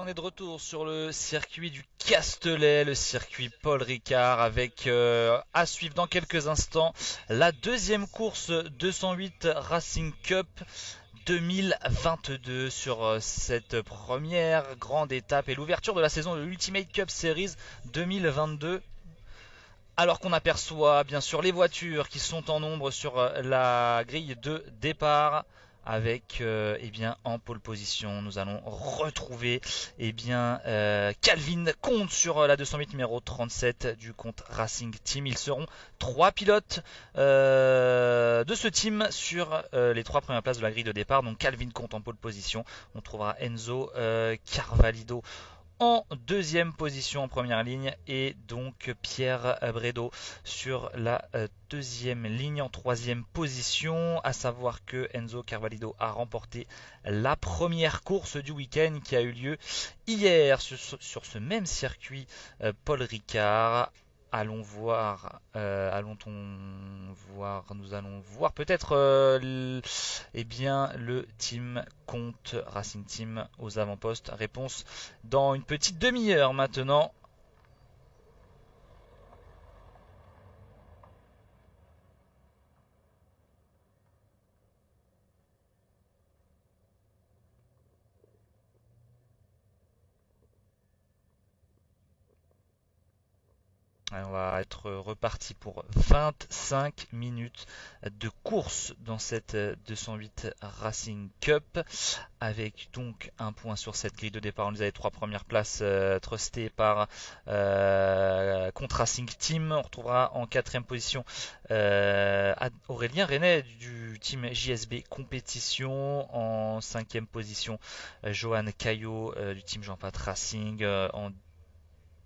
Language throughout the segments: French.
on est de retour sur le circuit du Castellet, le circuit Paul Ricard, avec à suivre dans quelques instants la deuxième course 208 Racing Cup 2022 sur cette première grande étape et l'ouverture de la saison de l'Ultimate Cup Series 2022. Alors qu'on aperçoit bien sûr les voitures qui sont en nombre sur la grille de départ avec en pole position nous allons retrouver Calvin Comte sur la 208 numéro 37 du Comte Racing Team. Ils seront trois pilotes de ce team sur les trois premières places de la grille de départ. Donc Calvin Comte en pole position, on trouvera Enzo Carvalho en deuxième position en première ligne et donc Pierre Bredo sur la deuxième ligne en troisième position. À savoir que Enzo Carvalho a remporté la première course du week-end qui a eu lieu hier sur ce même circuit Paul Ricard. Allons voir, nous allons voir peut-être le team Comte Racing Team aux avant-postes. Réponse dans une petite demi-heure maintenant. On va être reparti pour 25 minutes de course dans cette 208 Racing Cup, avec donc un point sur cette grille de départ. On les a les trois premières places trustées par Comte Racing Team. On retrouvera en quatrième position Aurélien Renet du team JSB Compétition. En cinquième position, Johan Caillot du team Jean-Pat Racing. En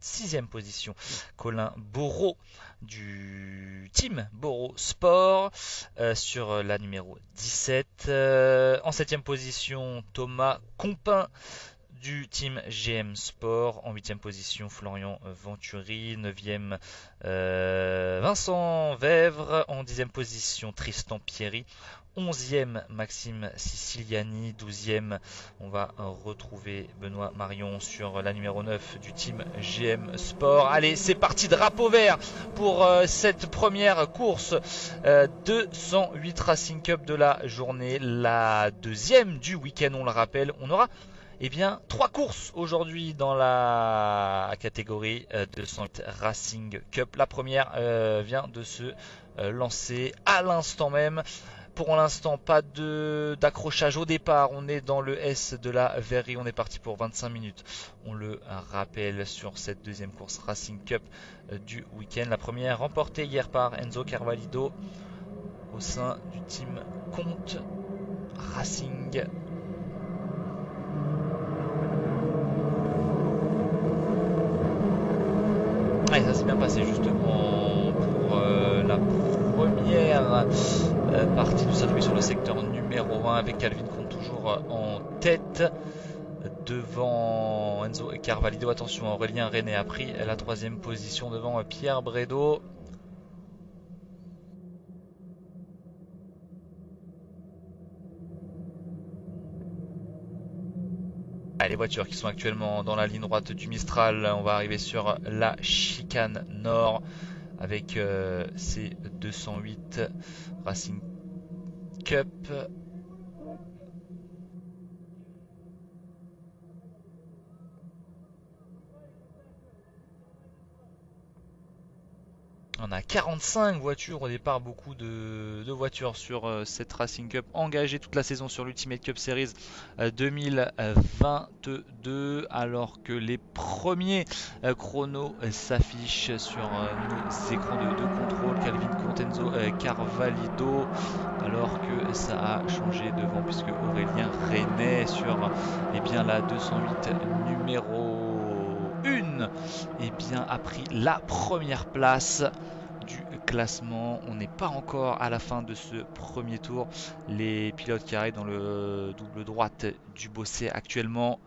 sixième position, Colin Bourreau du team Bourreau Sport sur la numéro 17. En septième position, Thomas Compin du team GM Sport. En huitième position, Florian Venturi. Neuvième, Vincent Vèvre. En dixième position, Tristan Pierry. 11e, Maxime Siciliani. 12e, on va retrouver Benoît Marion sur la numéro 9 du team GM Sport. Allez, c'est parti, drapeau vert pour cette première course 208 Racing Cup de la journée. La deuxième du week-end, on le rappelle. On aura trois courses aujourd'hui dans la catégorie 208 Racing Cup. La première vient de se lancer à l'instant même. Pour l'instant, pas d'accrochage au départ. On est dans le S de la Verrerie. On est parti pour 25 minutes. On le rappelle sur cette deuxième course Racing Cup du week-end. La première remportée hier par Enzo Carvalho au sein du team Comte Racing. Et ça s'est bien passé justement pour la première partie du circuit sur le secteur numéro 1 avec Calvin Comte toujours en tête devant Enzo Carvalho. Attention, Aurélien Renet a pris la troisième position devant Pierre Bredo. Les voitures qui sont actuellement dans la ligne droite du Mistral. On va arriver sur la chicane nord avec ces 208 Racing Cup. On a 45 voitures au départ, beaucoup de voitures sur cette Racing Cup engagées toute la saison sur l'Ultimate Cup Series 2022, alors que les premiers chronos s'affichent sur nos écrans de contrôle. Calvin Comte, Enzo Carvalho, alors que ça a changé devant puisque Aurélien Renet sur la 208 numéro 1 a pris la première place du classement. On n'est pas encore à la fin de ce premier tour. Les pilotes qui arrivent dans le double droite du Bossé actuellement.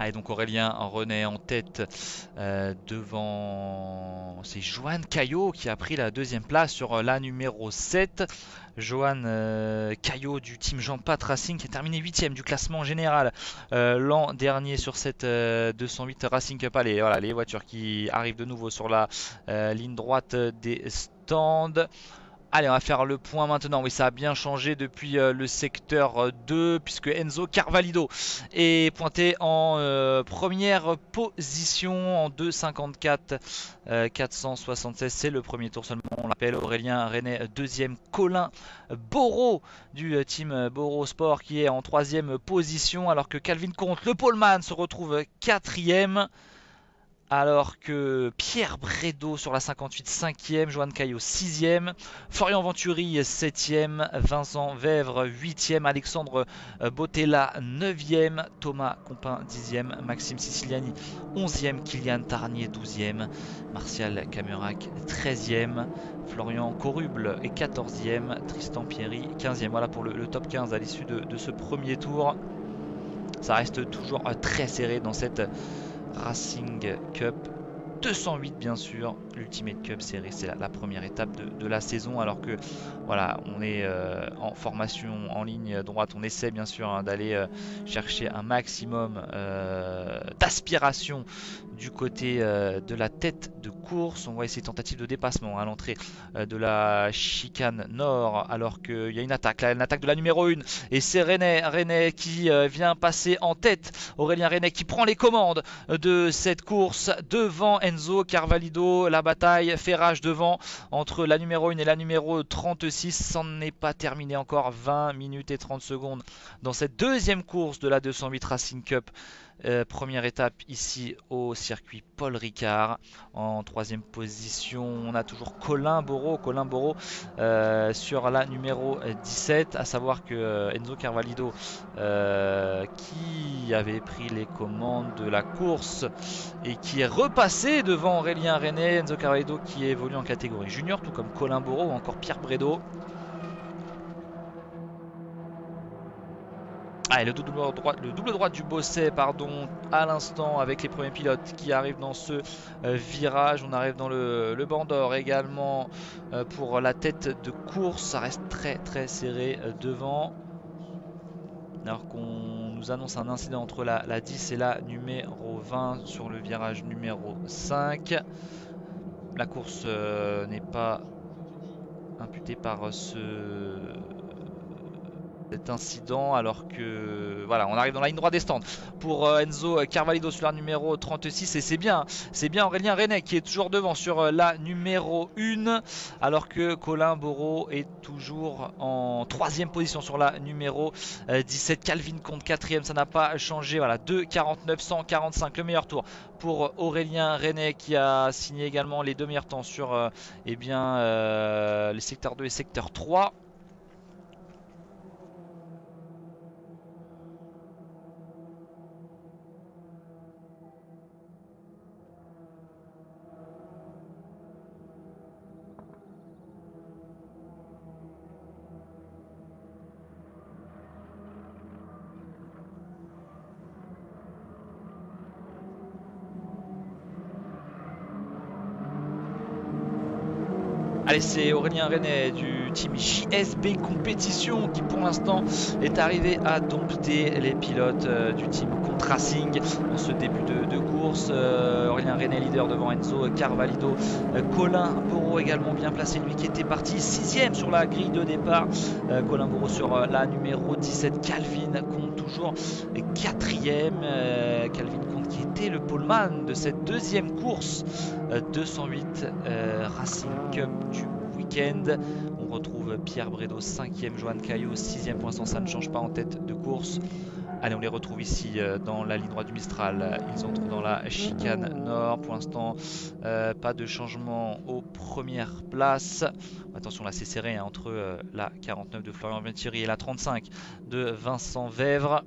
Allez, donc Aurélien René en tête devant. C'est Johan Caillot qui a pris la deuxième place sur la numéro 7. Johan Caillot du team Jean Pat Racing qui a terminé 8ème du classement général l'an dernier sur cette 208 Racing Cup. Allez, voilà, les voitures qui arrivent de nouveau sur la ligne droite des stands. Allez, on va faire le point maintenant. Oui, ça a bien changé depuis le secteur 2 puisque Enzo Carvalho est pointé en première position en 2,54 476. C'est le premier tour seulement. On l'appelle Aurélien René deuxième. Colin Boro du team Boro Sport qui est en troisième position alors que Calvin Comte, le poleman, se retrouve quatrième. Alors que Pierre Brédot sur la 58, 5ème, Johan Caillot 6ème, Florian Venturi 7ème, Vincent Vèvre 8ème, Alexandre Bottella 9ème, Thomas Compin 10ème, Maxime Siciliani 11ème, Kylian Tarnier 12ème, Martial Camurac 13ème, Florian Coruble est 14ème, Tristan Pierry 15ème. Voilà pour le top 15 à l'issue de ce premier tour. Ça reste toujours très serré dans cette Racing Cup 208 bien sûr, l'Ultimate Cup Series, c'est la première étape de la saison alors que voilà, on est en formation en ligne droite, on essaie bien sûr d'aller chercher un maximum d'aspiration du côté de la tête de course. On voit ces tentatives de dépassement à l'entrée de la chicane nord alors qu'il y a une attaque, là, une attaque de la numéro 1 et c'est René qui vient passer en tête. Aurélien René qui prend les commandes de cette course devant Enzo Carvalho. La bataille fait rage devant entre la numéro 1 et la numéro 36. Ça n'est pas terminé encore. 20 minutes et 30 secondes dans cette deuxième course de la 208 Racing Cup. Première étape ici au circuit Paul Ricard. En troisième position, on a toujours Colin Boro sur la numéro 17. À savoir que Enzo Carvalho, qui avait pris les commandes de la course et qui est repassé devant Aurélien René, Enzo Carvalho qui évolue en catégorie junior, tout comme Colin Boro ou encore Pierre Brédot. Ah, et le double droit du Bosset, pardon, à l'instant avec les premiers pilotes qui arrivent dans ce virage. On arrive dans le banc d'or également pour la tête de course. Ça reste très serré devant. Alors qu'on nous annonce un incident entre la 10 et la numéro 20 sur le virage numéro 5. La course n'est pas imputée par cet incident alors que voilà, on arrive dans la ligne droite des stands pour Enzo Carvalho sur la numéro 36 et c'est bien Aurélien René qui est toujours devant sur la numéro 1 alors que Colin Boro est toujours en troisième position sur la numéro 17. Calvin Comte 4ème, ça n'a pas changé, voilà, 2,49 145, le meilleur tour pour Aurélien René qui a signé également les deux meilleurs temps sur les secteurs 2 et secteur 3. Allez, c'est Aurélien René du team JSB Compétition qui pour l'instant est arrivé à dompter les pilotes du team Comte Racing en ce début de course. Aurélien René leader devant Enzo Carvalho. Colin Boro également bien placé, lui qui était parti 6ème sur la grille de départ. Colin Boro sur la numéro 17. Calvin Comte toujours 4ème. Calvin Comte qui était le poleman de cette deuxième course 208 Racing Cup du week-end. On retrouve Pierre Brédot 5ème, Johan Caillot 6ème. Pour l'instant ça ne change pas en tête de course. Allez, on les retrouve ici dans la ligne droite du Mistral. Ils entrent dans la chicane nord. Pour l'instant, pas de changement aux premières places. Attention, là c'est serré hein, entre la 49 de Florian Venturi et la 35 de Vincent Vèvre.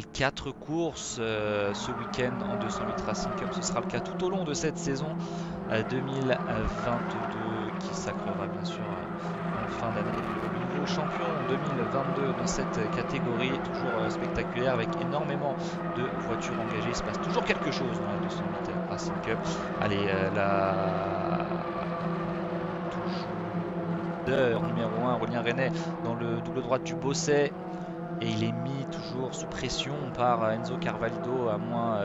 4 courses ce week-end en 208 Racing Cup. Ce sera le cas tout au long de cette saison 2022 qui sacrera bien sûr en fin d'année le nouveau champion 2022 dans cette catégorie, toujours spectaculaire avec énormément de voitures engagées. Il se passe toujours quelque chose dans la 208 Racing Cup. Allez, toujours numéro 1, Aurélien Renet dans le double droite du Bosset. Et il est mis toujours sous pression par Enzo Carvalho à moins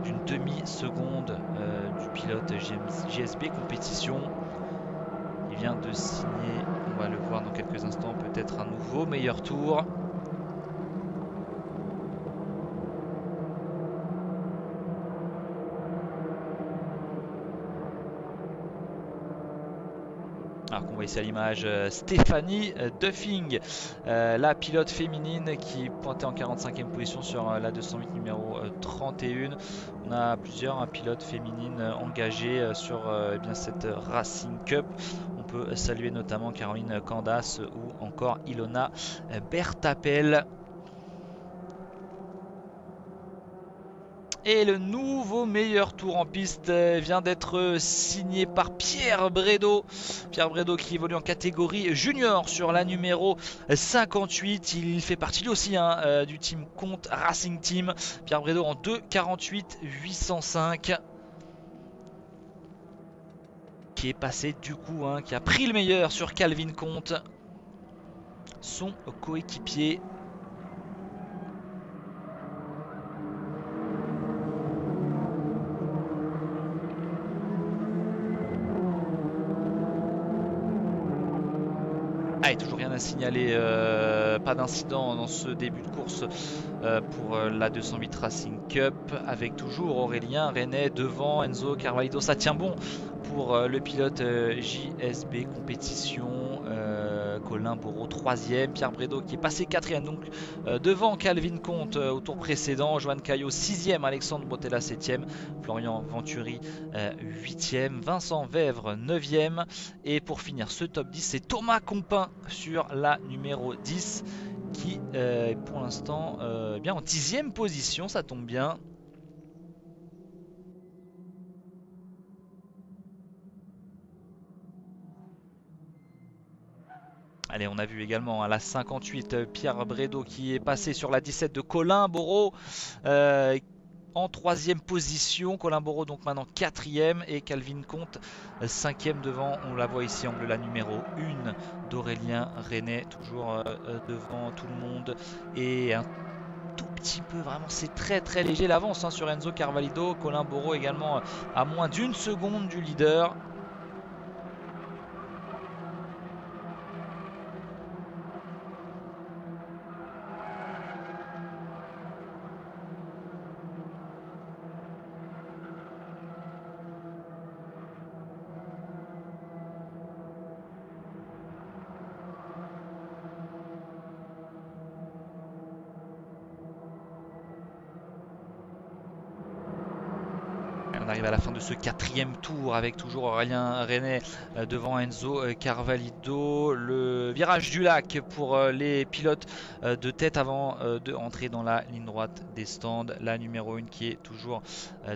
d'une demi-seconde du pilote JSB Compétition. Il vient de signer, on va le voir dans quelques instants, peut-être un nouveau meilleur tour. Alors qu'on voit ici à l'image Stéphanie Duffing, la pilote féminine qui pointait en 45e position sur la 208 numéro 31. On a plusieurs pilotes féminines engagées sur bien cette Racing Cup. On peut saluer notamment Caroline Candas ou encore Ilona Bertapel. Et le nouveau meilleur tour en piste vient d'être signé par Pierre Brédot. Pierre Brédot qui évolue en catégorie junior sur la numéro 58. Il fait partie lui aussi du team Comte Racing Team. Pierre Brédot en 2:48.805. Qui est passé du coup, qui a pris le meilleur sur Calvin Comte. Son coéquipier. Toujours rien à signaler, pas d'incident dans ce début de course pour la 208 Racing Cup, avec toujours Aurélien Renet devant Enzo Carvalho. Ça tient bon pour le pilote JSB Compétition. Colin Bourreau 3e, Pierre Brédot qui est passé 4e donc devant Calvin Comte au tour précédent, Johan Caillot 6e, Alexandre Botella 7e, Florian Venturi 8e, Vincent Vèvre 9e, et pour finir ce top 10 c'est Thomas Compin sur la numéro 10 qui pour l'instant bien en 10e position, ça tombe bien. Allez, on a vu également à la 58 Pierre Brédot qui est passé sur la 17 de Colin Bourreau en 3e position. Colin Bourreau donc maintenant 4e et Calvin Comte 5e devant, on la voit ici en bleu, la numéro 1 d'Aurélien Renet, toujours devant tout le monde, et un tout petit peu, vraiment c'est très très léger l'avance sur Enzo Carvalho. Colin Bourreau également à moins d'une seconde du leader. On arrive à la fin de ce 4e tour avec toujours Aurélien Renet devant Enzo Carvalho. Le virage du lac pour les pilotes de tête avant de entrer dans la ligne droite des stands. La numéro 1 qui est toujours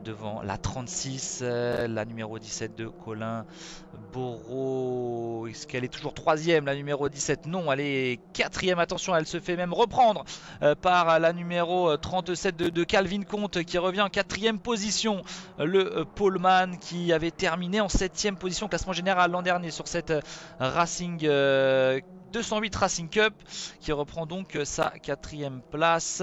devant la 36, la numéro 17 de Colin Bourreau. Est-ce qu'elle est toujours 3e, la numéro 17? Non, elle est 4e. Attention, elle se fait même reprendre par la numéro 37 de Calvin Comte qui revient en 4e position. Le Poleman qui avait terminé en 7e position classement général l'an dernier sur cette Racing 208 Racing Cup, qui reprend donc sa 4e place,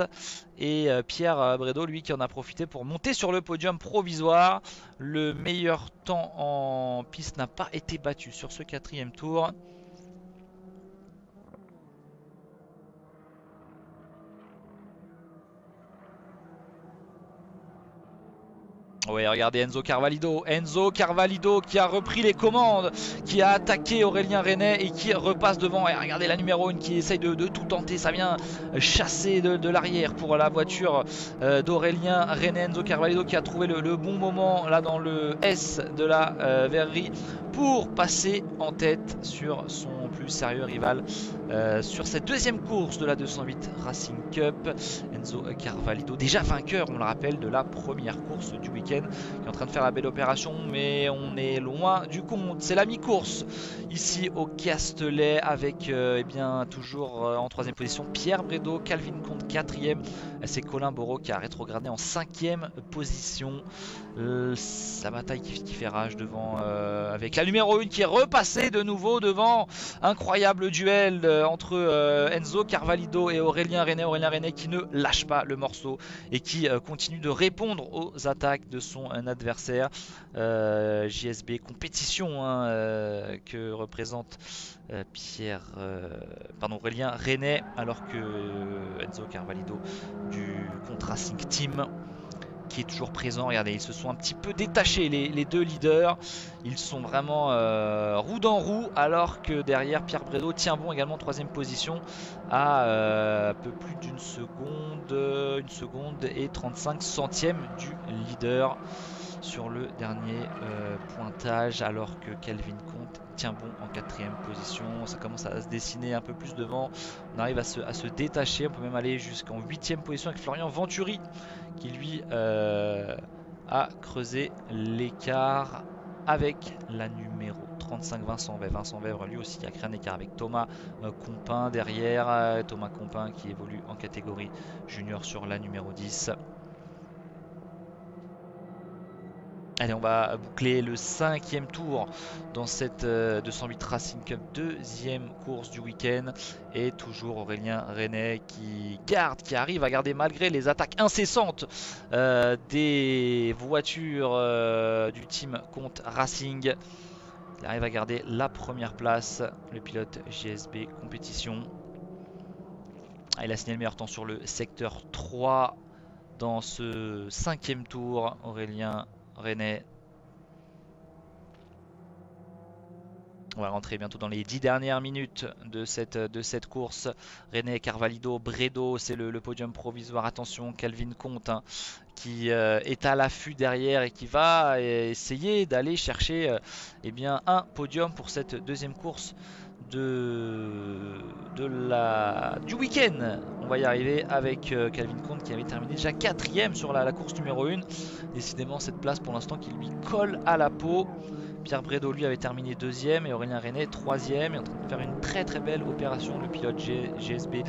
et Pierre Brédot lui qui en a profité pour monter sur le podium provisoire. Le meilleur temps en piste n'a pas été battu sur ce 4e tour. Oui, regardez Enzo Carvalho. Enzo Carvalho qui a repris les commandes, qui a attaqué Aurélien Renet et qui repasse devant. Et regardez la numéro 1 qui essaye de tout tenter. Ça vient chasser de l'arrière pour la voiture d'Aurélien Renet. Enzo Carvalho qui a trouvé le bon moment là dans le S de la verrerie pour passer en tête sur son plus sérieux rival sur cette deuxième course de la 208 Racing Cup. Enzo Carvalho, déjà vainqueur, on le rappelle, de la première course du week-end, qui est en train de faire la belle opération, mais on est loin du compte. C'est la mi-course ici au Castellet avec eh bien, toujours en troisième position Pierre Bredo, Calvin Comte 4ème, c'est Colin Boro qui a rétrogradé en 5ème position. La bataille qui fait rage devant avec la numéro 1 qui est repassée de nouveau devant. Incroyable duel entre Enzo Carvalho et Aurélien Renet. Aurélien Renet qui ne lâche pas le morceau et qui continue de répondre aux attaques de son adversaire. JSB compétition hein, que représente Aurélien Renet, alors que Enzo Carvalho du Compte Racing Team qui est toujours présent. Regardez, ils se sont un petit peu détachés les deux leaders, ils sont vraiment roue dans roue, alors que derrière Pierre Bredo tient bon également en troisième position à un peu plus d'une seconde, 1 seconde et 35 centièmes du leader sur le dernier pointage, alors que Calvin Comte tient bon en 4ème position. Ça commence à se dessiner un peu plus devant, on arrive à se détacher, on peut même aller jusqu'en 8ème position avec Florian Venturi qui lui a creusé l'écart avec la numéro 35 Vincent Vèvre. Vincent Vèvre lui aussi a créé un écart avec Thomas Compin derrière, Thomas Compin qui évolue en catégorie junior sur la numéro 10. Allez, on va boucler le 5e tour dans cette 208 Racing Cup, deuxième course du week-end. Et toujours Aurélien Renet qui arrive à garder malgré les attaques incessantes des voitures du team Compte Racing. Il arrive à garder la première place, le pilote GSB compétition. Il a signé le meilleur temps sur le secteur 3 dans ce 5e tour, Aurélien Renet. On va rentrer bientôt dans les 10 dernières minutes de cette course. Renet, Carvalho, Bredo, c'est le podium provisoire. Attention, Calvin Comte hein, qui est à l'affût derrière et qui va essayer d'aller chercher eh bien, un podium pour cette deuxième course du week-end. On va y arriver avec Calvin Comte qui avait terminé déjà 4ème sur la course numéro 1. Décidément cette place pour l'instant qui lui colle à la peau. Pierre Bredo lui avait terminé 2ème et Aurélien Renet 3ème, est en train de faire une très très belle opération, le pilote GSB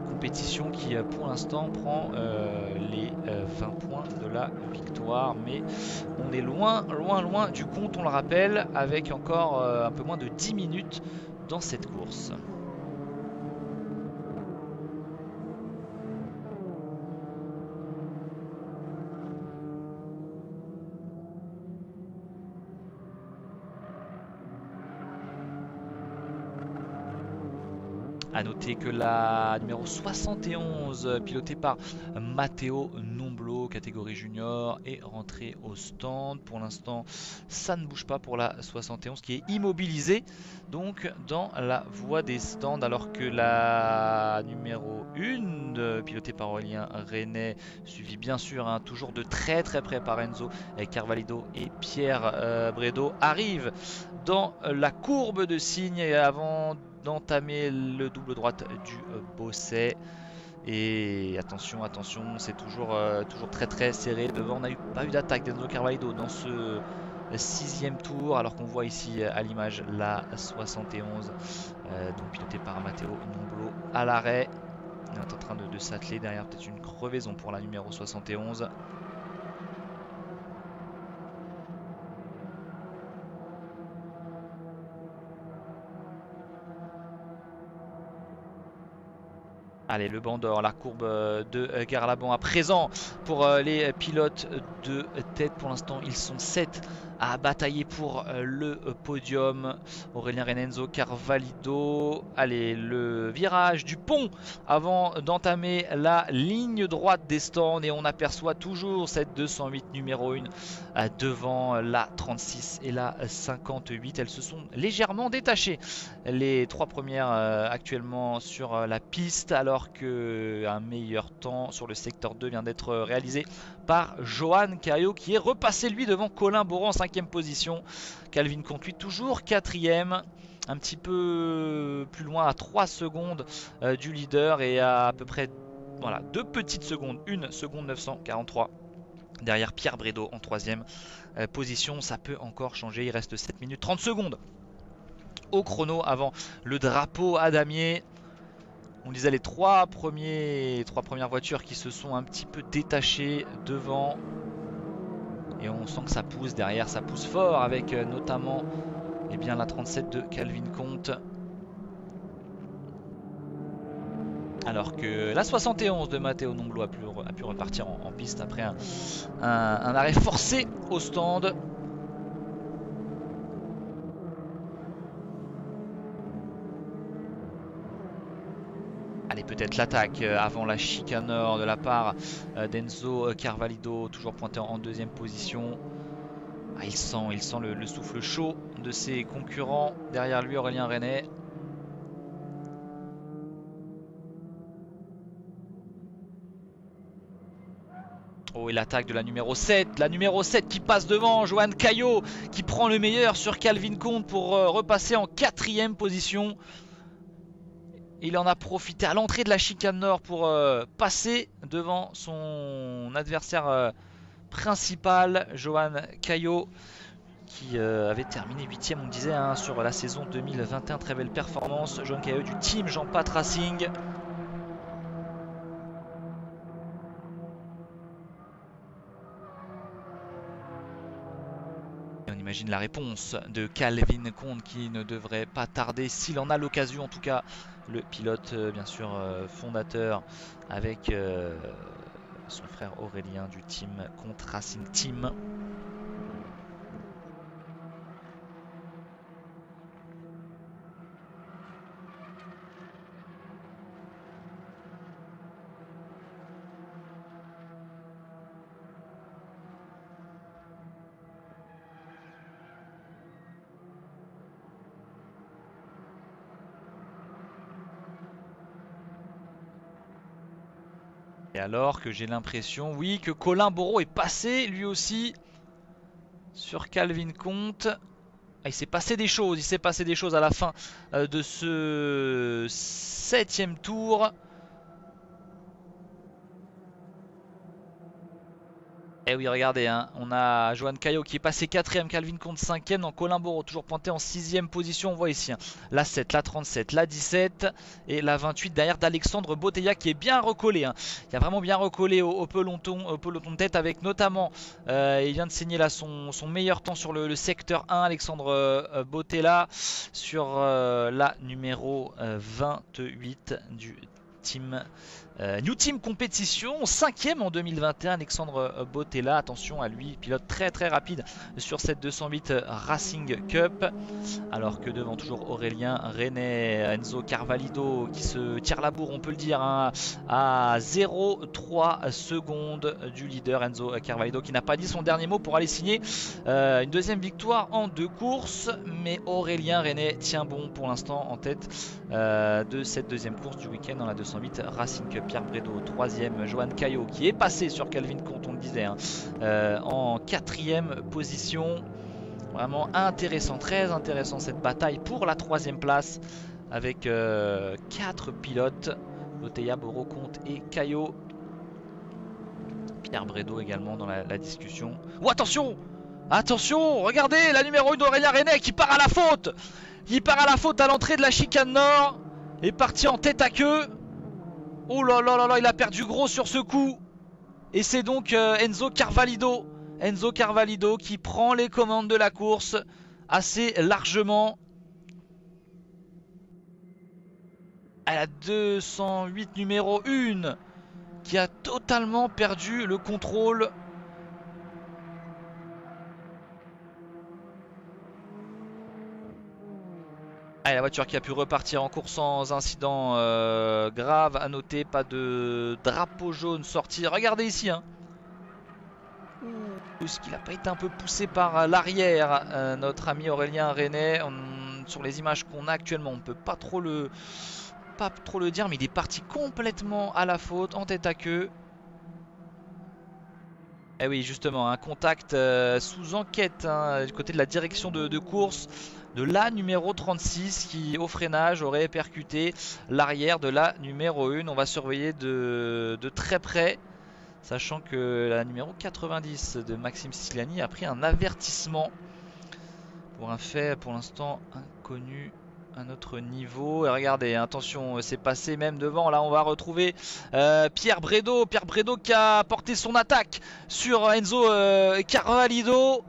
compétition qui pour l'instant prend les 20 points de la victoire, mais on est loin du compte, on le rappelle, avec encore un peu moins de 10 minutes dans cette course. A noter que la numéro 71, pilotée par Matteo Nomblo, catégorie junior, est rentrée au stand. Pour l'instant, ça ne bouge pas pour la 71 qui est immobilisée donc dans la voie des stands, alors que la numéro 1, pilotée par Aurélien Renet, suivi bien sûr hein, toujours de très près par Enzo Carvalho et Pierre Bredo, arrive dans la courbe de signe avant d'entamer le double droite du Bosset. Et attention, c'est toujours très serré. Devant, on n'a pas eu d'attaque d'Enzo Carvalho dans ce 6e tour, alors qu'on voit ici à l'image la 71, donc pilotée par Matteo Nomblo à l'arrêt. On est en train de s'atteler derrière, peut-être une crevaison pour la numéro 71. Allez, le banc d'or, la courbe de Garlabon à présent pour les pilotes de tête. Pour l'instant, ils sont 7 à batailler pour le podium. Aurélien Renet, Enzo Carvalho. Allez, le virage du pont avant d'entamer la ligne droite des stands. Et on aperçoit toujours cette 208 numéro 1 devant la 36 et la 58. Elles se sont légèrement détachées, les 3 premières actuellement sur la piste, alors qu'un meilleur temps sur le secteur 2 vient d'être réalisé par Johan Caillot qui est repassé lui devant Colin Bourron en 5ème position. Calvin Conte lui toujours 4ème, un petit peu plus loin à 3 secondes du leader et à peu près voilà, 2 petites secondes, 1 seconde 943 derrière Pierre Brédot en 3ème position. Ça peut encore changer, il reste 7 minutes 30 secondes au chrono avant le drapeau à damier. On disait les trois premières voitures qui se sont un petit peu détachées devant. Et on sent que ça pousse derrière, ça pousse fort avec notamment la 37 de Calvin Conte. Alors que la 71 de Matteo Nomblo a pu repartir en piste après un arrêt forcé au stand. Allez, peut-être l'attaque avant la chicane nord de la part d'Enzo Carvalho, toujours pointé en 2ème position. Ah, il sent le souffle chaud de ses concurrents. Derrière lui, Aurélien Renet. Oh, et l'attaque de la numéro 7. La numéro 7 qui passe devant. Johan Caillot qui prend le meilleur sur Calvin Conte pour repasser en 4ème position. Il en a profité à l'entrée de la chicane nord pour passer devant son adversaire principal, Johan Caillot, qui avait terminé 8ème, on disait, sur la saison 2021. Très belle performance. Johan Caillot du team Jean-Pat Racing. Et on imagine la réponse de Calvin Conte qui ne devrait pas tarder s'il en a l'occasion. En tout cas, le pilote, bien sûr, fondateur avec son frère Aurélien du team Conte Racing Team. Et alors que j'ai l'impression, oui, que Colin Bourron est passé lui aussi sur Calvin Conte. Ah, il s'est passé des choses à la fin de ce 7ème tour. Et oui, regardez, on a Johan Caillot qui est passé 4ème, Calvin Conte 5ème, donc Colin Bourron toujours pointé en 6ème position. On voit ici la 7, la 37, la 17 et la 28 derrière d'Alexandre Bottella qui est bien recollé. Il a vraiment bien recollé au peloton de tête avec notamment, il vient de signer là son meilleur temps sur le secteur 1, Alexandre Bottella, sur la numéro 28 du team. New Team Compétition, 5ème en 2021, Alexandre Bottella. Attention à lui, pilote très très rapide sur cette 208 Racing Cup. Alors que devant toujours Aurélien Renet, Enzo Carvalho qui se tire la bourre, on peut le dire, à 0,3 secondes du leader Enzo Carvalho qui n'a pas dit son dernier mot pour aller signer une 2ème victoire en 2 courses. Mais Aurélien Renet tient bon pour l'instant en tête de cette 2ème course du week-end dans la 208 Racing Cup. Pierre Brédot 3ème, Johan Caillot qui est passé sur Calvin Conte, on le disait, en 4ème position. Vraiment intéressant, très intéressant cette bataille pour la 3ème place avec 4 pilotes, Bottella, Bourron, Conte et Caillot. Pierre Brédot également dans la discussion. Oh, attention! Attention, regardez la numéro 1 d'Aurélien Renet qui part à la faute. Il part à la faute à l'entrée de la chicane nord. Est parti en tête à queue. Oh là là là là, il a perdu gros sur ce coup. Et c'est donc Enzo Carvalho qui prend les commandes de la course assez largement. À la 208 numéro 1 qui a totalement perdu le contrôle. Allez, la voiture qui a pu repartir en course sans incident grave à noter, pas de drapeau jaune sorti. Regardez ici, est-ce qu'il n'a pas été un peu poussé par l'arrière, notre ami Aurélien Renet. Sur les images qu'on a actuellement, on ne peut pas trop le dire, mais il est parti complètement à la faute, en tête à queue. Eh oui, justement, un contact sous enquête hein, du côté de la direction de course de la numéro 36 qui, au freinage, aurait percuté l'arrière de la numéro 1. On va surveiller de très près, sachant que la numéro 90 de Maxime Siciliani a pris un avertissement pour un fait pour l'instant inconnu à notre niveau. Et regardez, attention, c'est passé même devant. Là, on va retrouver Pierre Bredo. Pierre Bredo qui a porté son attaque sur Enzo Carvalho.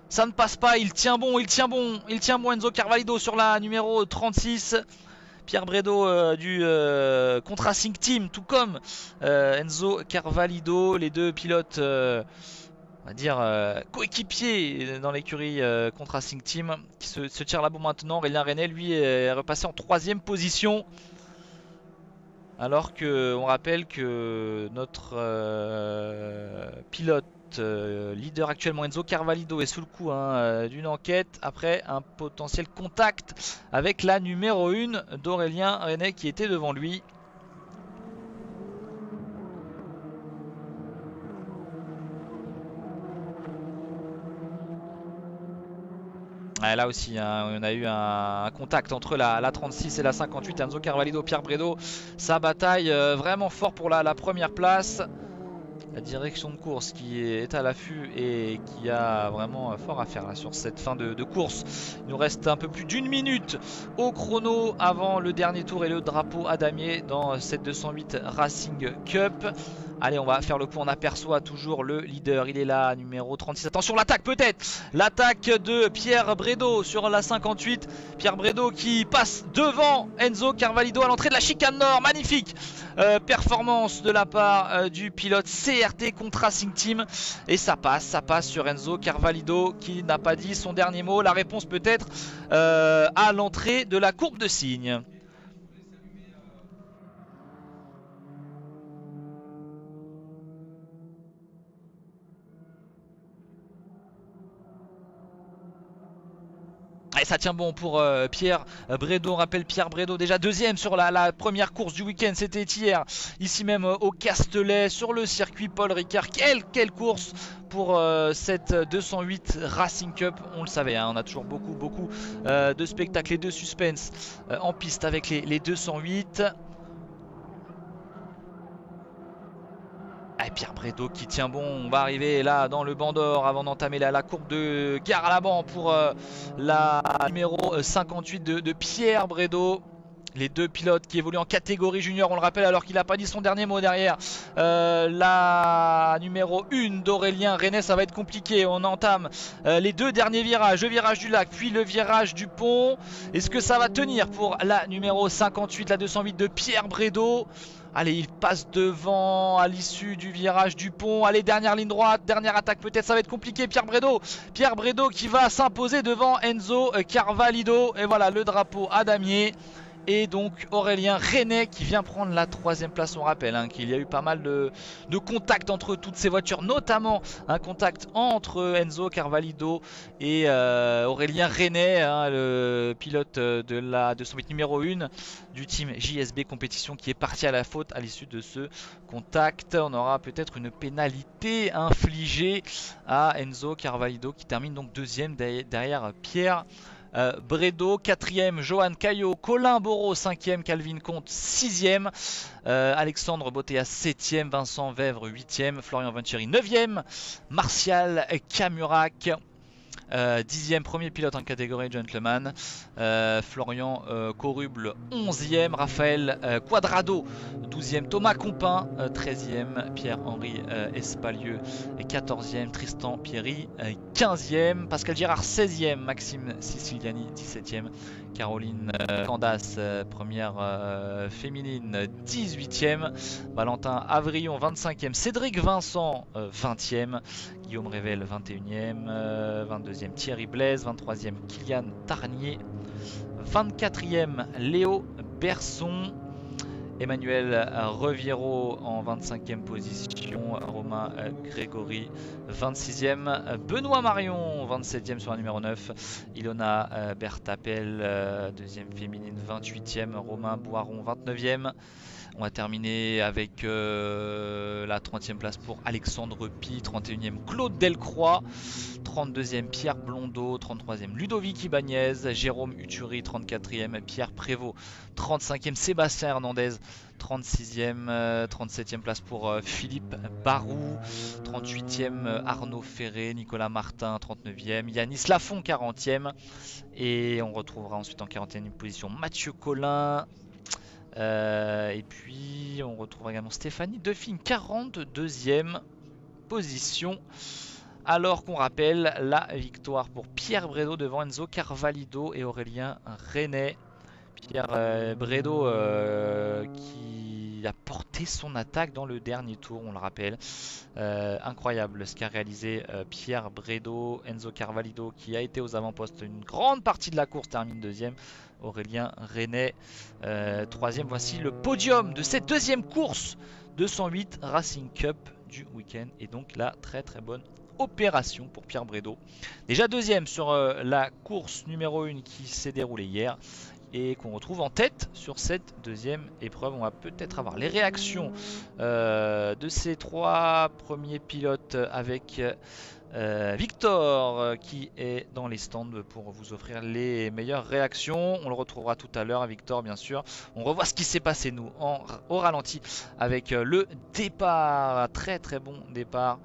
Ça ne passe pas, il tient bon Enzo Carvalho sur la numéro 36. Pierre Bredo du Contrasing Team, tout comme Enzo Carvalho, les deux pilotes on va dire coéquipier dans l'écurie Contrasing Team qui se tire la bourre maintenant. Aurélien Renet lui est repassé en 3ème position, alors que on rappelle que notre pilote leader actuellement Enzo Carvalho est sous le coup d'une enquête après un potentiel contact avec la numéro 1 d'Aurélien Renet qui était devant lui. Là aussi, on a eu un contact entre la 36 et la 58. Enzo Carvalho, Pierre Bredo, sa bataille vraiment fort pour la première place. La direction de course qui est à l'affût et qui a vraiment fort à faire là, sur cette fin de course. Il nous reste un peu plus d'1 minute au chrono avant le dernier tour et le drapeau à damier dans cette 208 Racing Cup. Allez, on va faire le point. On aperçoit toujours le leader. Il est là, numéro 36. Attention, l'attaque peut-être. L'attaque de Pierre Bredo sur la 58. Pierre Bredo qui passe devant Enzo Carvalho à l'entrée de la chicane nord. Magnifique performance de la part du pilote CRT Contrasing Team. Et ça passe sur Enzo Carvalho qui n'a pas dit son dernier mot. La réponse peut-être à l'entrée de la courbe de signe. Et ça tient bon pour Pierre Bredo. On rappelle Pierre Bredo déjà deuxième sur la première course du week-end. C'était hier, ici même au Castellet, sur le circuit Paul Ricard. Quelle course pour cette 208 Racing Cup. On le savait, on a toujours beaucoup de spectacles et de suspense en piste avec les 208. Et Pierre Bredo qui tient bon. On va arriver là dans le banc d'or avant d'entamer la courbe de gare à l'avant pour la numéro 58 de Pierre Bredo. Les deux pilotes qui évoluent en catégorie junior, on le rappelle, alors qu'il n'a pas dit son dernier mot derrière. La numéro 1 d'Aurélien Renet, ça va être compliqué. On entame les deux derniers virages, le virage du lac, puis le virage du pont. Est-ce que ça va tenir pour la numéro 58, la 208 de Pierre Bredo? Allez, il passe devant à l'issue du virage du pont. Allez, dernière ligne droite, dernière attaque peut-être, ça va être compliqué. Pierre Bredo qui va s'imposer devant Enzo Carvalho. Et voilà le drapeau à damier. Et donc Aurélien Renet qui vient prendre la 3ème place. On rappelle qu'il y a eu pas mal de contacts entre toutes ces voitures, notamment un contact entre Enzo Carvalho et Aurélien Renet, le pilote de la 208 numéro 1 du team JSB Compétition, qui est parti à la faute à l'issue de ce contact. On aura peut-être une pénalité infligée à Enzo Carvalho qui termine donc deuxième derrière Pierre Bredo, 4ème Johan Caillot, Colin Bourreau 5ème, Calvin Comte 6ème, Alexandre Botéas 7ème, Vincent Vèvre 8ème, Florian Venturi 9ème, Martial Camurac 10ème, premier pilote en catégorie gentleman, Florian Coruble 11ème, Raphaël Quadrado 12ème, Thomas Compin 13ème, Pierre-Henri Espalieu 14ème, Tristan Pierry 15ème, Pascal Girard 16ème, Maxime Siciliani 17ème, Caroline Candace première féminine 18ème, Valentin Avrillon 25ème, Cédric Vincent 20ème, Guillaume Rével 21ème, 22ème Thierry Blaise, 23ème Kylian Tarnier, 24ème Léo Berson, Emmanuel Reviero en 25ème position, Romain Grégory 26ème, Benoît Marion 27ème sur la numéro 9, Ilona Bertapel 2ème féminine 28ème, Romain Boiron 29ème, On va terminer avec la 30e place pour Alexandre Pi, 31e Claude Delcroix, 32e Pierre Blondeau, 33e Ludovic Ibanez, Jérôme Uturi, 34e Pierre Prévost, 35e Sébastien Hernandez, 36e, 37e place pour Philippe Barou, 38e Arnaud Ferré, Nicolas Martin, 39e, Yanis Lafont, 40e, et on retrouvera ensuite en 41e position Mathieu Collin, et puis on retrouvera également Stéphanie Define, 42e position. Alors qu'on rappelle la victoire pour Pierre Brédot devant Enzo Carvalho et Aurélien Renet. Pierre Brédot qui a porté son attaque dans le dernier tour, on le rappelle. Incroyable ce qu'a réalisé Pierre Brédot. Enzo Carvalho qui a été aux avant-postes une grande partie de la course termine deuxième. Aurélien Renet troisième. Voici le podium de cette deuxième course 208 Racing Cup du week-end. Et donc la très bonne opération pour Pierre Brédot. Déjà deuxième sur la course numéro 1 qui s'est déroulée hier et qu'on retrouve en tête sur cette deuxième épreuve. On va peut-être avoir les réactions de ces trois premiers pilotes avec Victor qui est dans les stands pour vous offrir les meilleures réactions. On le retrouvera tout à l'heure, Victor, bien sûr. On revoit ce qui s'est passé nous au ralenti avec le départ, très bon départ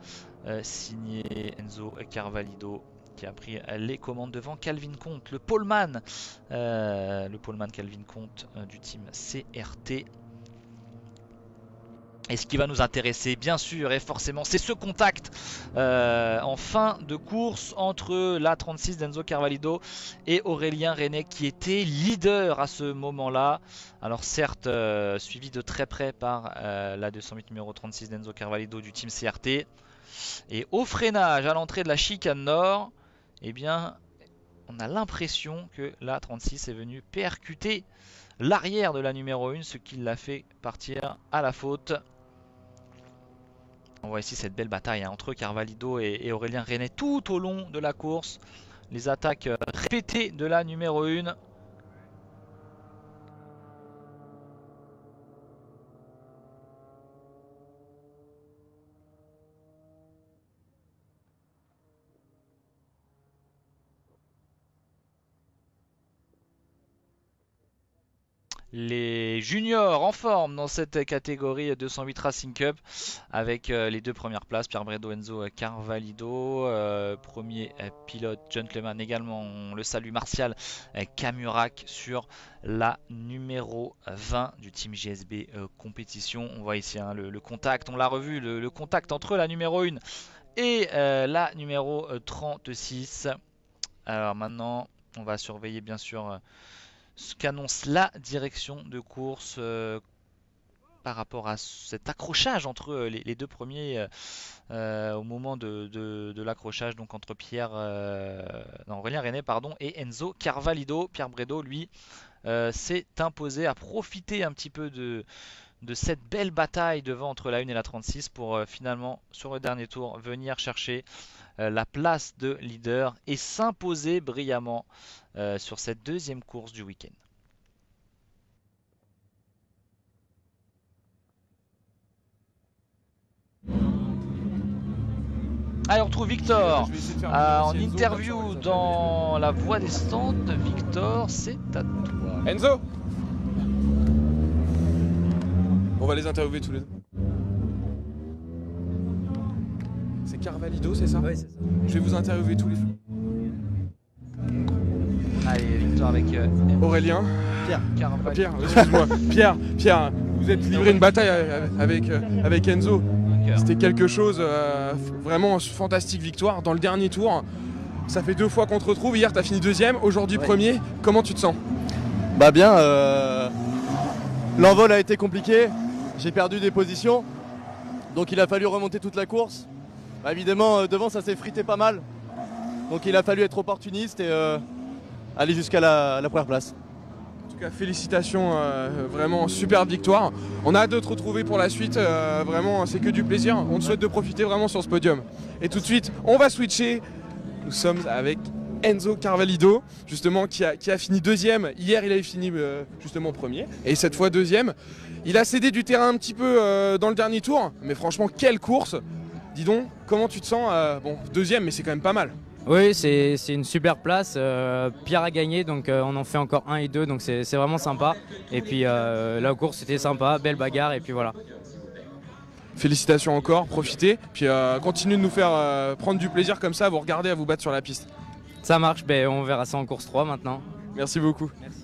signé Enzo Carvalho qui a pris les commandes devant Calvin Comte, le poleman Calvin Comte du team CRT. Et ce qui va nous intéresser bien sûr et forcément c'est ce contact en fin de course entre la 36 d'Enzo Carvalho et Aurélien Renet qui était leader à ce moment là. Alors certes suivi de très près par la 208 numéro 36 d'Enzo Carvalho du team CRT. Et au freinage à l'entrée de la chicane nord, eh bien on a l'impression que la 36 est venue percuter l'arrière de la numéro 1, ce qui l'a fait partir à la faute. On voit ici cette belle bataille entre Carvalho et Aurélien Renet tout au long de la course. Les attaques répétées de la numéro 1. Les juniors en forme dans cette catégorie 208 Racing Cup avec les deux premières places, Pierre Brédot, Enzo Carvalho, premier pilote gentleman également, on le salue, Martial Camurac sur la numéro 20 du team GSB compétition. On voit ici le contact, on l'a revu, le contact entre la numéro 1 et la numéro 36. Alors maintenant on va surveiller bien sûr ce qu'annonce la direction de course par rapport à cet accrochage entre les deux premiers au moment de l'accrochage, donc entre Aurélien Renet et Enzo Carvalho. Pierre Brédot lui s'est imposé, à profiter un petit peu de cette belle bataille devant entre la 1 et la 36 pour finalement sur le dernier tour venir chercher la place de leader et s'imposer brillamment sur cette deuxième course du week-end. Allez, on retrouve Victor en interview dans la voie des stands. Victor, c'est à toi. Enzo, on va les interviewer tous les deux. C'est Carvalho, c'est ça? Oui, c'est ça. Je vais vous interviewer tous les deux. Allez, Victor avec Aurélien. Pierre. Carvalho. Pierre, excuse-moi. Pierre, vous êtes livré une bataille avec Enzo. C'était quelque chose, vraiment fantastique victoire dans le dernier tour. Ça fait 2 fois qu'on te retrouve. Hier, tu as fini deuxième, aujourd'hui premier. Comment tu te sens? Bah bien, l'envol a été compliqué. J'ai perdu des positions. Donc il a fallu remonter toute la course. Bah, évidemment, devant, ça s'est frité pas mal. Donc il a fallu être opportuniste et aller jusqu'à la première place. En tout cas, félicitations, vraiment superbe victoire. On a hâte de te retrouver pour la suite, vraiment c'est que du plaisir. On te souhaite de profiter vraiment sur ce podium. Et tout de suite, on va switcher. Nous sommes avec Enzo Carvalho, justement, qui a fini deuxième. Hier, il avait fini justement premier, et cette fois deuxième. Il a cédé du terrain un petit peu dans le dernier tour, mais franchement, quelle course! Dis donc, comment tu te sens? Bon, deuxième, mais c'est quand même pas mal. Oui, c'est une super place. Pierre a gagné, donc on en fait encore 1 et 2, donc c'est vraiment sympa. Et puis la course c'était sympa, belle bagarre, et puis voilà. Félicitations encore, profitez, puis continuez de nous faire prendre du plaisir comme ça, à vous regarder, à vous battre sur la piste. Ça marche, on verra ça en course 3 maintenant. Merci beaucoup. Merci.